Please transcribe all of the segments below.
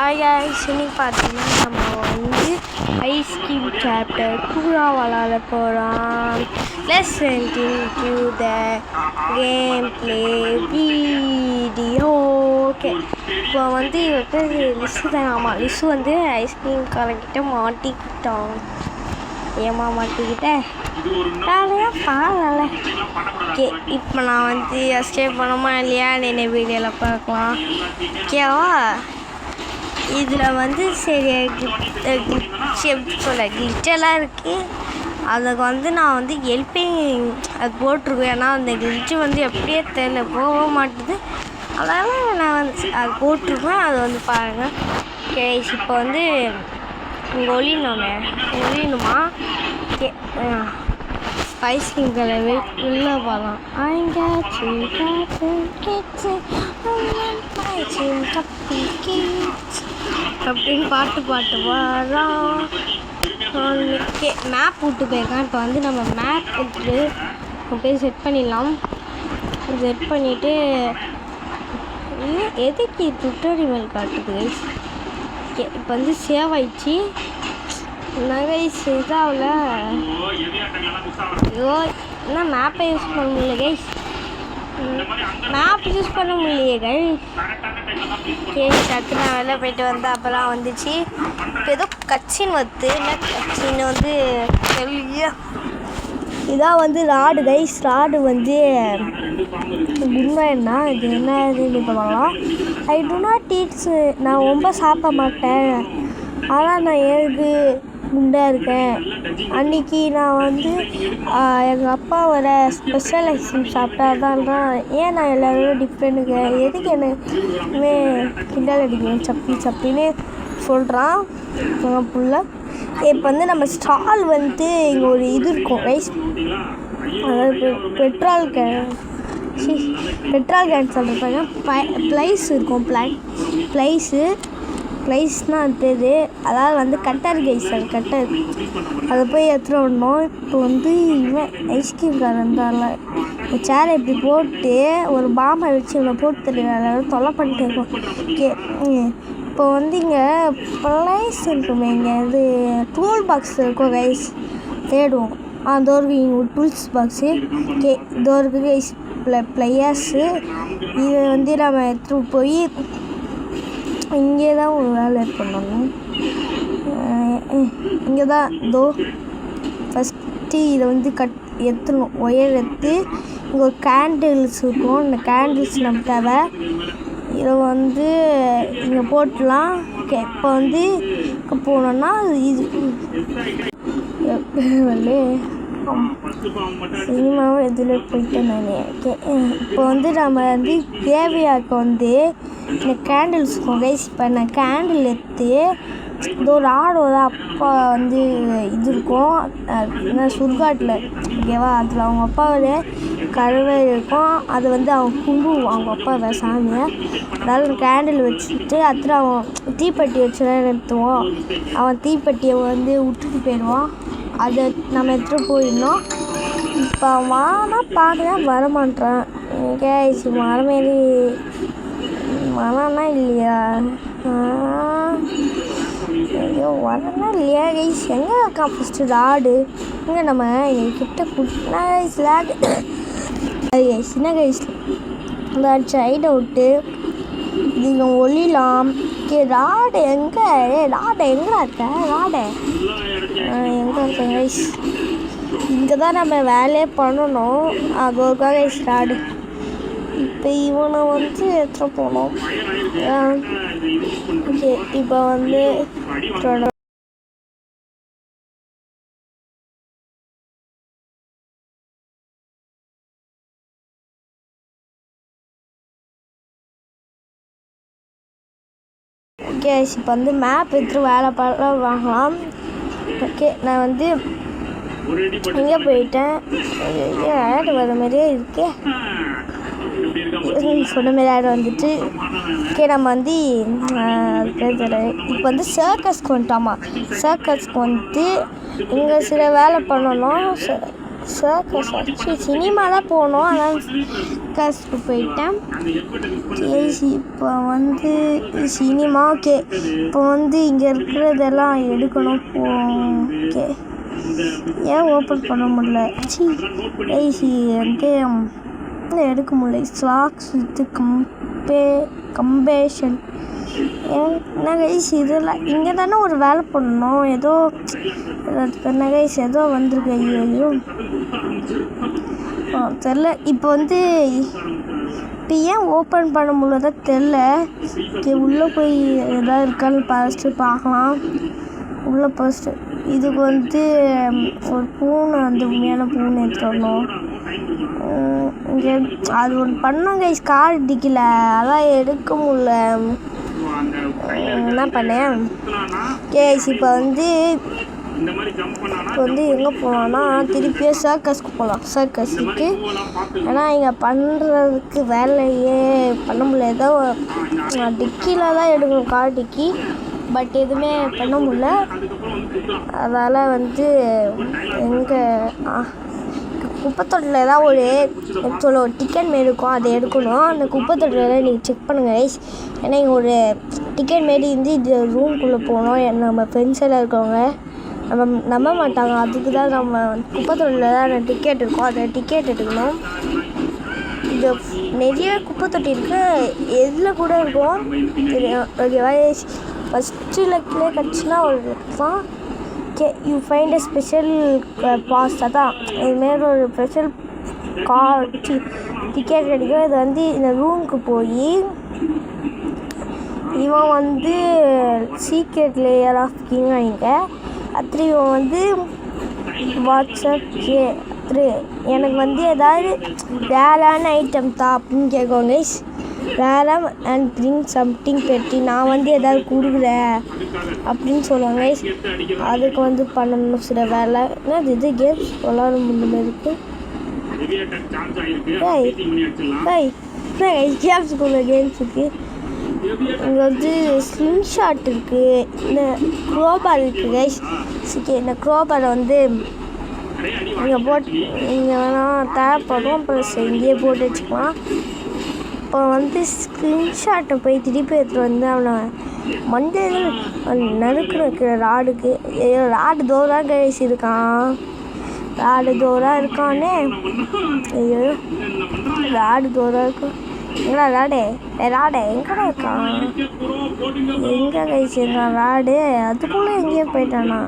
இன்னைக்கு பார்த்தீங்கன்னா நம்ம வந்து ஐஸ்கிரீம் சாப்டர் 2 விளாட போகிறோம். Let's continue the game play video. Okay, இப்போ வந்து இவர் பேர் லிஸ்ஸு தான். ஆமாம், லிஸ்ஸு வந்து ஐஸ்கிரீம் காரங்கிட்ட மாட்டிக்கிட்டோம். ஏமா மாட்டிக்கிட்டேன் ஜாலியாக பாருங்கள. ஓகே, இப்போ நான் வந்து எஸ்கேப் பண்ணோமா இல்லையா என்ன வீடியோவில் பார்க்கலாம். ஓகேவா? இதில் வந்து சரி சொல்ல கிளிச்செல்லாம் இருக்குது. அதுக்கு வந்து நான் வந்து ஹெல்ப்பிங் அது போட்டிருக்கேன். ஏன்னா அந்த கிளிச்சு வந்து எப்படியே தெரியல, போக மாட்டுது. அதனால் நான் வந்து அது போட்டிருக்கேன். அது வந்து பாருங்கள். ஓகே, இப்போ வந்து இங்கே ஒளியணுமா? ஓகே, ஐஸ்கிரீம் கலவை உள்ளே போகலாம். அப்படின்னு பாட்டு வரோம். ஓகே, மேப் விட்டு போயிருக்கேன். இப்போ வந்து நம்ம மேப் விட்டு போய் செட் பண்ணிடலாம். செட் பண்ணிவிட்டு எதுக்கு டுட்டோரியல் காட்டுது கைஸ்? ஓகே, இப்போ வந்து சேவ் ஆயிடுச்சு. கைஸ் இதாகல. ஐயோ, என்ன மேப்பை யூஸ் பண்ண முடியல கைஸ். மேப் யூஸ் பண்ண முடியலையே கைஸ். ஓகே, டக்கு நான் வெளில போயிட்டு வந்தேன். அப்போலாம் வந்துச்சு. இப்போ ஏதோ கச்சின்னு வருது. இல்லை கச்சின்னு வந்து இதான் வந்து ராடு கைஸ். ராடு வந்து குண்டாயின்னா இது என்ன இதுன்னு சொல்லலாம். ஐ டு நாட் ஈட்ஸ். நான் ரொம்ப சாப்பிட மாட்டேன். ஆனால் நான் ஏது குண்டாக இருக்கேன். அன்றைக்கி நான் வந்து எங்கள் அப்பாவோட ஸ்பெஷல் ஐஸ்கிரீம் சாப்பிட்டா தான் ஏன் நான் எல்லோரும் டிஃப்ரெண்ட்டுங்க எதுக்கு என்னமே கிண்டல் அடிக்கணும் சப்பின்னு சொல்கிறான் எங்கள் புள்ள. இப்போ வந்து நம்ம ஸ்டால் வந்து இங்கே ஒரு இது இருக்கும் ரைஸ், அதாவது பெட்ரோல் கேன் சொல்கிறப்பாங்க. ப்ளைஸ் இருக்கும். ப்ளைஸ்னால் அது பேர். அதாவது வந்து கட்டர் கைஸ், அது கட்டர். அதை போய் எடுத்துகிட்டு வரணும். இப்போ வந்து இவன் ஐஸ்கிரீம் காரன் தான் சேரை இப்படி போட்டு ஒரு பாம்பை வச்சு இவனை போட்டு தெரியல தொலை பண்ணிட்டு இருக்கோம். ஓகே, இப்போ வந்து இங்கே ப்ளைஸ் இருக்குமே, இங்கே இது டூல் பாக்ஸ் இருக்கும் கைஸ். தேடுவோம். அதோ இருக்கு இங்கே ஒரு டூல்ஸ் பாக்ஸு. ஓகே, இதோ இருக்குது கைஸ் ப்ளையர்ஸு. இதை வந்து நம்ம எடுத்துகிட்டு போய் இங்கே தான் ஒரு வேலை பண்ணணும். இங்கே தான் இதோ ஃபஸ்ட்டு இதை வந்து எத்தணும். ஒயர் எடுத்து இங்கே ஒரு கேண்டில்ஸ் இருக்கும். இந்த கேண்டில்ஸ் நம்ம தேவை. இதை வந்து இங்கே போட்டலாம். ஓகே, இப்போ வந்து இங்கே போனோன்னா இது சினிமாவும் இதில் போயிட்டு நான். ஓகே, இப்போ வந்து நம்ம வந்து தேவையாக்க வந்து இந்த கேண்டில்ஸ் இருக்கும் கைஸ். இப்போ நான் கேண்டில் எடுத்து இதோ ஒரு ஆடோட அப்பா வந்து இது இருக்கும் சுடுகாட்டில். ஓகேவா? அதில் அவங்க அப்பாவோட கருவை இருக்கும். அதை வந்து அவன் கும்பிடுவான் அவங்க அப்பாவை சாமியை. அதாவது கேண்டில் வச்சுட்டு அப்புறம் அவன் தீப்பெட்டி வச்சு நிறுத்துவோம். அவன் தீப்பெட்டியை வந்து விட்டுட்டு போயிடுவான். அதை நம்ம எடுத்துகிட்டு போயிடணும். இப்போ வானா பார்க்க வரமாட்டான் கைஸ். மரமேறி மரம்னா இல்லையா? ஐயோ, வரனா இல்லையா கைஸ்? எங்கே இருக்கான் ஃபஸ்ட்டு ராடு? இங்கே நம்ம கிட்ட குட்டினா கைஸ் லேக் அது கைஸ். என்ன கைஸ் இந்த சைடை விட்டு நீங்கள் ஒளிலாம். ஓகே, ராடு எங்கே? ராடு எங்கே இருக்க? ராடு எங்கே இருக்க கைஸ்? இங்கே தான் நம்ம வேலையே பண்ணணும். அது ஒருக்கா கைஸ் ராடு. இப்போ இவனை வந்து எடுத்துகிட்டு போகணும். ஓகே, இப்போ வந்து ஓகே, இப்போ வந்து மேப் எடுத்துகிட்டு வேலை பண்ண வாங்கலாம். ஓகே, நான் வந்து எங்கே போயிட்டேன்? ஆடு வர மாதிரியே இருக்கே. சொன்ன மாரி ஆடு வந்துட்டு. ஓகே, நம்ம வந்து இப்போ வந்து சர்க்கஸ்க்கு வந்துட்டோமா. சர்க்கஸ்க்கு வந்துட்டு இங்கே சில வேலை பண்ணணும். சர்க்கஸ் வச்சு சினிமாலாம் போகணும். ஆனால் சர்க்கஸ்க்கு போயிட்டேன். இப்போ வந்து சினிமா. ஓகே, இப்போ வந்து இங்கே இருக்கிறதெல்லாம் எடுக்கணும். ஓகே, ஏன் ஓப்பன் பண்ண முடியல? வந்து எடுக்க முடியல. Slacks with compassion. என்ன கைஸ் இதெல்லாம் இங்கே தானே ஒரு வேலை பண்ணணும். ஏதோ என்ன கைஸ் ஏதோ வந்திருக்கு. ஐயோ தெரில. இப்போ வந்து இப்போ ஏன் ஓப்பன் பண்ண முடியல தெரில. உள்ளே போய் எதாவது இருக்கான்னு ஃபஸ்ட்டு பார்க்கலாம். உள்ளே ஃபஸ்ட்டு இதுக்கு வந்து ஒரு பூனை வந்து உண்மையான பூனை எடுத்துகிட்டு வரணும். இங்கே அது ஒன்று பண்ணோம் கைஸ், கார் அடிக்கல, அதான் எடுக்க முடியல. என்ன பண்ணேன் கேஸ். இப்போ வந்து எங்கே போகலான்னா திருப்பியும் சர்க்கஸ்க்கு போகலாம். சர்க்கஸுக்கு ஏன்னா இங்கே பண்ணுறதுக்கு வேலையே பண்ண முடியல. ஏதோ டிக்கியில் தான் எடுக்கணும், கார் டிக்கி. பட் எதுவுமே பண்ண முடியல. அதனால் வந்து எங்கே குப்பைத்தொட்டில் ஏதாவது ஒரு டிக்கெட் மாரி இருக்கும், அதை எடுக்கணும். அந்த குப்பைத்தொட்டில் நீங்கள் செக் பண்ணுங்கள் கைஸ். ஏன்னா இங்கே ஒரு டிக்கெட் மாரி இருந்து இது ரூம்குள்ளே போகணும். நம்ம ஃப்ரெண்ட்ஸ் எல்லாம் இருக்கவங்க நம்ப மாட்டாங்க. அதுக்கு தான் நம்ம குப்பைத்தொட்டில் தான் டிக்கெட் இருக்கும், அதை டிக்கெட் எடுக்கணும். இது நிறைய குப்பைத்தொட்டி இருக்குது, எதில் கூட இருக்கும். ஓகேவா? ஃபஸ்ட்டு லெக்கிலே கிடச்சுன்னா ஒரு தான். Okay, you find a special pass. அதான் இதுமாரி ஒரு ஸ்பெஷல் டிக்கெட் கிடைக்கும். இது வந்து இந்த ரூமுக்கு போய் இவன் வந்து சீக்ரெட் லேயர் ஆஃப் கிங் இங்கே அத்ரி. இவன் வந்து வாட்ஸ்அப் எனக்கு வந்து ஏதாவது ரேரான ஐட்டம் தான் அப்படின்னு கேட்குவாங்க. ரேரம் அண்ட் பிரிங் சம்திங் பெட்டி. நான் வந்து ஏதாவது கொடுக்குறேன் அப்படின்னு சொல்லுவாங்க. அதுக்கு வந்து பண்ணணும் சில வேலை. என்ன இது கேம்ஸ் விளாட முடியுமா இருக்குது? கேம்ஸ் இருக்குது. இங்கே வந்து ஸ்லிங் ஷாட் இருக்குது, இந்த க்ரோபார் இருக்குது கைஸ். ஓகே, இந்த க்ரோபாரை வந்து இங்கே இங்கே வேணால் தேவைப்படும். ப்ளஸ் இங்கேயே போட்டு வச்சுக்கலாம். இப்போ வந்து ஸ்க்ரீன்ஷாட்டை போய் திருப்பி எடுத்துகிட்டு வந்து அவனை மண்டையில் நறுக்கு வைக்கிற ராடுக்கு. ராடு தோறாக கைஸ் இருக்கான். ராடு தோறாக இருக்கானே. ஐயோ ராடு தோறாக இருக்கான். எங்கடா ராடே? ராடே எங்கடா இருக்கான்? எங்கே கைஸ் இருக்கான் ராடு? அதுக்குள்ளே எங்கேயோ போயிட்டானா?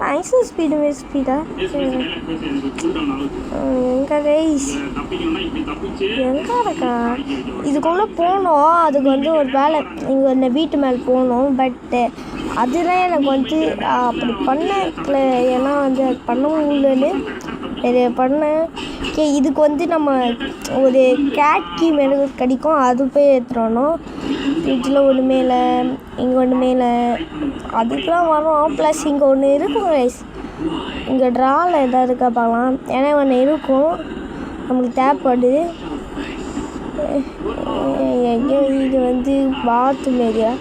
ஐசோ ஸ்பீடா எங்கே கைஸ்? எங்கே இருக்கா? இதுக்குள்ளே போகணும். அதுக்கு வந்து ஒரு வேலை இங்கே இந்த வீட்டு மேலே போகணும். பட்டு அதெல்லாம் எனக்கு வந்து அப்படி பண்ணல. ஏன்னா வந்து அது பண்ண முடியலன்னு பண்ணேன். ஓகே, இதுக்கு வந்து நம்ம ஒரு கேட்கி மேலே கிடைக்கும், அது போய் ஏற்றுறணும். ஃப்ரிட்ஜில் ஒன்று மேலே, இங்கே ஒன்று மேலே, அதுக்கெலாம் வரும். ப்ளஸ் இங்கே ஒன்று இருக்கும் ரைஸ். இங்கே ட்ராவில் எதாவது இருக்கா பார்க்கலாம். ஏன்னா ஒன்று இருக்கும் நம்மளுக்கு தேவைப்படுது. இது வந்து பாத்ரூம் ஏரியா.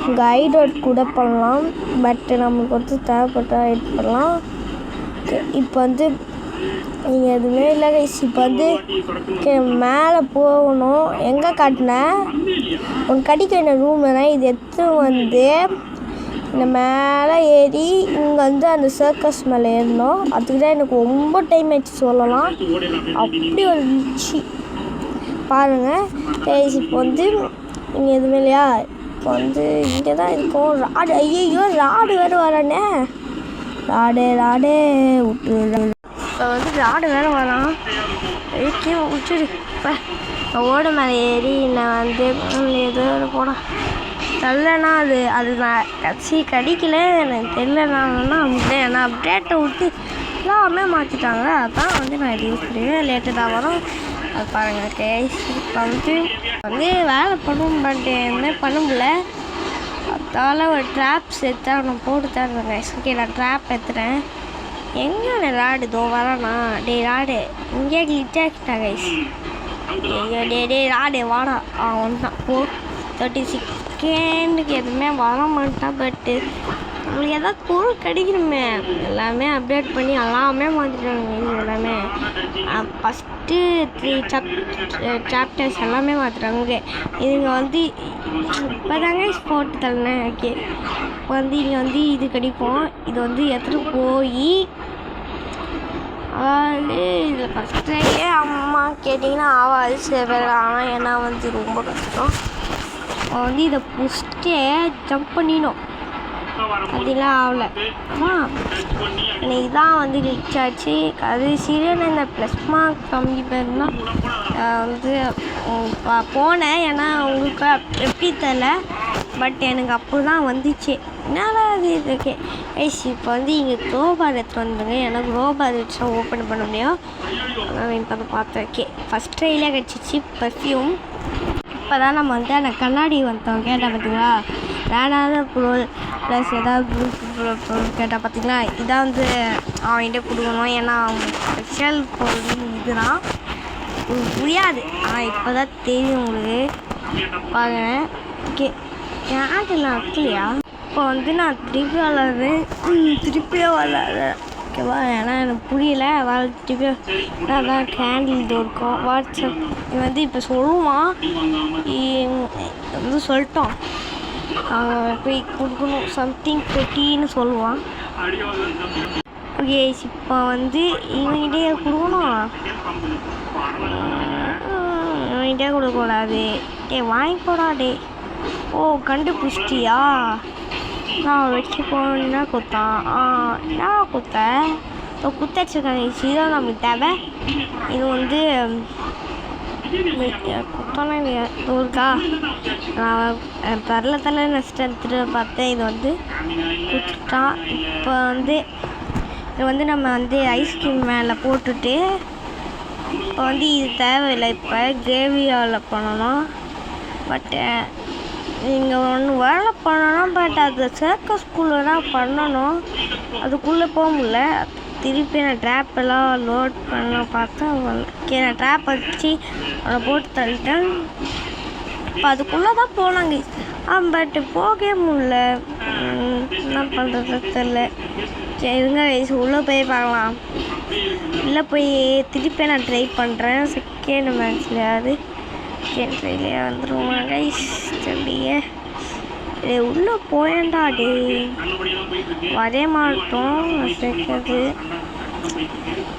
இங்கே ஐடோட் கூட பண்ணலாம். பட் நம்மளுக்கு வந்து தேவைப்பட்டா எட் பண்ணலாம். இப்போ வந்து நீங்கள் எதுவுமே இல்லை கைஸ். இப்போ வந்து மேலே போகணும். எங்கே காட்டினேன் ஒன்று கடிக்க என்ன ரூமில் தான். இது எடுத்து வந்து இந்த மேலே ஏறி இங்கே வந்து அந்த சர்க்கஸ் மேலே ஏறணும். அதுக்கு தான் எனக்கு ரொம்ப டைம் ஆயிடுச்சு சொல்லலாம். அப்படி ஒரு ரிச்சி பாருங்கள் கைஸ். இப்போ வந்து இங்கே எதுவுமே இல்லையா? இப்போ வந்து இங்கே தான் இருக்கும் ராடு. ஐயோ ராடு வேறு வரானே. ராடே விட்டு. இப்போ வந்து ராடு வேறு வரான். கீழே விட்டுடு. இப்போ ஓடு மேலே ஏறி நான் வந்து ஏதோ போட தெரிலனா அது நான் கடிக்கல. எனக்கு தெரிலனாலும் அப்படியே நான் அப்டேட்டை விட்டு எல்லாமே மாற்றிட்டாங்க. அதான் வந்து நான் இது யூஸ் பண்ணுவேன். லேட்டு தான் வரும். அது பாருங்கள் கேஸ். இப்போ வந்து வேலை பண்ணும். பட் எதுவுமே பண்ண முடியல. அதால் ஒரு ட்ராப்ஸ் எடுத்து நான் போட்டு தருவேன் கைஸ். ஓகே, நான் ட்ராப் எடுத்துகிறேன். எங்கே ராடு தோ வரானா? டே ராடு இங்கே கிளிட்டாக்கிட்டா கைஸ். டே ராடு வாடா. வந்துட்டான். 30 செகண்டுக்கு எதுவுமே வர மாட்டான். பட்டு நம்மளுக்கு ஏதாவது பொருள் கிடைக்கணுமே, எல்லாமே அப்டேட் பண்ணி எல்லாமே மாற்றிட்டாங்க. எல்லாமே ஃபஸ்ட்டு 3 சாப்டர்ஸ் எல்லாமே மாற்றிட்டாங்க. இதுங்க வந்து இப்போ தாங்க போட்டு தரேன். ஓகே, இப்போ வந்து இங்கே வந்து இது கிடைக்கும். இது வந்து எடுத்துகிட்டு போய் அதாவது இதில் ஃபஸ்ட்லேயே அம்மா கேட்டிங்கன்னா ஆவாது சேவலாம். ஏன்னா வந்து ரொம்ப கஷ்டம். வந்து இதை புஷ்டே ஜம்ப் பண்ணிடணும். அதெல்லாம் ஆகலை. இன்னைக்கு தான் வந்து ரிச் ஆச்சு. அது சீரியல் இந்த ப்ளஸ் மார்க் கம்மி பேர்னா வந்து போனேன். ஏன்னா உங்களுக்கு எப்படி தெரில, பட் எனக்கு அப்போ தான் வந்துச்சு. என்னால் அது ஓகே ஐஸ். இப்போ வந்து இங்கே ரோபார் எடுத்து வந்துங்க. எனக்கு ரோபார் வச்சு ஓப்பன் பண்ண முடியும். நான் இப்போ பார்த்தேன். ஓகே, ஃபஸ்ட் ட்ரையிலே கிடச்சிச்சு பர்ஃப்யூம். இப்போ தான் நம்ம வந்து அந்த கண்ணாடி வந்தோம். கேட்டால் பார்த்தீங்களா, வேணாத பொருள் ப்ளஸ் ஏதாவது பொருள் கேட்டால் பார்த்தீங்களா, இதான் வந்து அவன்கிட்ட கொடுக்கணும். ஏன்னா அவங்க ஸ்பெஷல் பொருள் இதுதான். உங்களுக்கு புரியாது, ஆனால் இப்போ தான் தெரியும் உங்களுக்கு. பாருங்கள். ஓகே, யாருலாம் வைக்கலையா? இப்போ வந்து நான் திருப்பி விளாட்றேன். திருப்பியே விளாட்றேன். ஓகேவா? ஏன்னா எனக்கு புரியல. அதாவது திருப்பியும் அதான் கேண்டில் இது இருக்கும். வாட்ஸ்அப் இது வந்து இப்போ சொல்லுவான். வந்து சொல்லிட்டோம், போய் கொடுக்கணும் சம்திங் பெட்டின்னு சொல்லுவான். ஓகே, இப்போ வந்து இவங்கிட்டே கொடுக்கணும். இவங்கிட்டே கொடுக்கக்கூடாது. வாங்கிக்கூடா. ஓ, கண்டுபிடிச்சிட்டியா? நான் வச்சு போனா கொடுத்தான். என்ன கொடுத்த? குத்த வச்சுருக்காங்க. இதுதான் நம்மளுக்கு தேவை. இது வந்து குத்தோன்னா இருக்கா? நான் தரல நெக்ஸ்ட் எடுத்துகிட்டு பார்த்தேன். இது வந்து கொடுத்துட்டான். இப்போ வந்து இது வந்து நம்ம வந்து ஐஸ்கிரீம் மேலே போட்டுட்டு இப்போ வந்து இது தேவையில்லை. இப்போ கிரேவியால் பண்ணணும். பட்டு இங்கே ஒன்று வேலை பண்ணணும். பட் அது சர்க்கஸ்குள்ளே தான் பண்ணணும். அதுக்குள்ளே போக முடியல. திருப்பி நான் ட்ராப்பெல்லாம் லோட் பண்ண பார்த்தா ஓகே, நான் ட்ராப் வச்சு அதை போட்டு தள்ளிட்டேன். இப்போ அதுக்குள்ளே தான் போனாங்க. பட் போகவே முடியல. என்ன பண்ணுறது தெரில. சரி, இருங்க வயசு உள்ளே போய் பார்க்கலாம். உள்ளே போய் திருப்பி நான் ட்ரை பண்ணுறேன். செகண்ட் மேட்ச்லையாவது ட்ரைலையே வந்துடுவோம் கைஸ். சரியே, உள்ளே போயேண்டா. வரே மாட்டோம். சேர்க்கிறது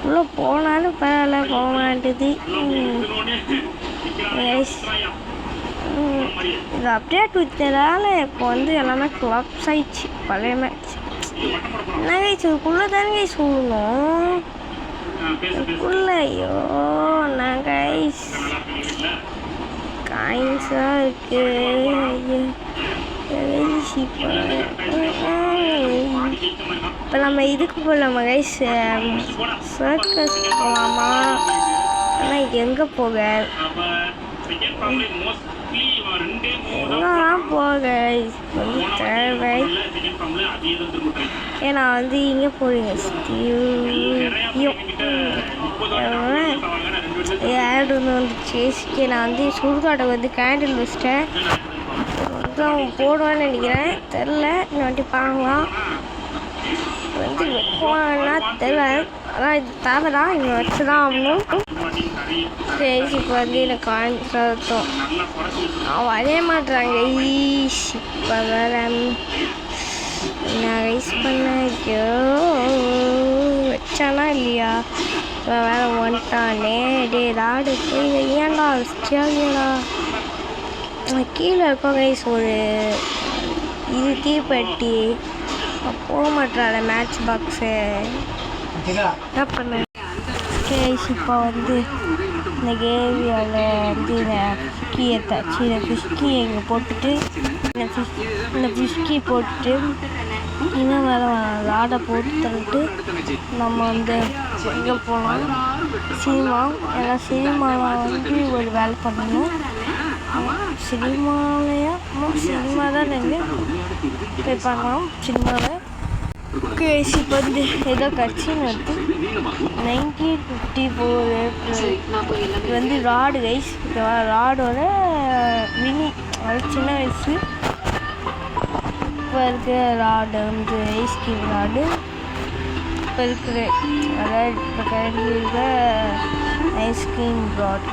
உள்ளே போனாலும் பரவாயில்ல, போக மாட்டேது. இது அப்டேட் விட்டதால இப்போ வந்து எல்லாமே க்ளப்ஸ் ஆயிடுச்சு. பழைய மேட்ச் என்ன கைஸ், இதுக்குள்ளே தானே சொல்லணும். இதுக்குள்ளே ஐயோ நான் கைஸ் காயின்ஸாக இருக்குது. இப்போ நம்ம இதுக்கு போகலாமா கைஸ்? சர்க்கஸ் போகலாமா? ஆனால் எங்கே போக, எங்கெல்லாம் போக வந்து தேவை. ஏன்னா வந்து இங்கே போடுங்க ஆடு ஒன்று வந்துச்சு. நான் வந்து சுடுகாட்டை வந்து கேண்டில் வச்சிட்டேன். வந்து அவன் போடுவான்னு நினைக்கிறேன். தெரில, இந்த வாட்டி பார்க்கலாம். வந்து வைக்குவான்னா தெரில. ஆனால் இது தேவைதான், இங்கே வச்சு தான் ஆகணும். சரி, இப்போ வந்து எனக்கு காயின்ஸ் அர்த்தம் அவன் வரைய மாட்டுறாங்க. இப்போ வேறு நான் ரைஸ் பண்ண வச்சானா இல்லையா? இப்போ வேறு வந்துட்டானே. ராடு போய் ஏன்டா வச்சியாங்கடா? கீழே இருக்கோம் கைஸ். ஒரு இது தீப்பெட்டி போக மாட்டாட மேட்ச் பாக்ஸு. என்ன பண்ண கைஸ்? இப்போ வந்து இந்த கேவியால் வந்து இந்த ஃபிஷ்கியை தச்சு இந்த ஃபிஷ்கியை இங்கே போட்டுட்டு இந்த ஃபிஷ்கி போட்டுட்டு இன்னும் வேறு ராடை போட்டு தள்ளிட்டு நம்ம வந்து எங்கே போகலாம்? சினிமா. ஏன்னா சினிமாவில் வந்து ஒரு வேலை பண்ணணும். சினிமாலையா? சினிமா தான் நாங்கள் போய் பண்ணலாம் சினிமாவில். கேஸ் இப்போ வந்து ஏதோ கட்சின்னு வந்து 1954 இது வந்து ராடு கைஸ். ராடோட மினி அது சின்ன வயசு. இப்போ இப்போ இருக்கிற ராடு வந்து ஐஸ்கிரீம் ராடு இப்போ இருக்கிற அதாவது இப்போ கரண்ட்லி இருக்கிற ஐஸ்கிரீம் ராட்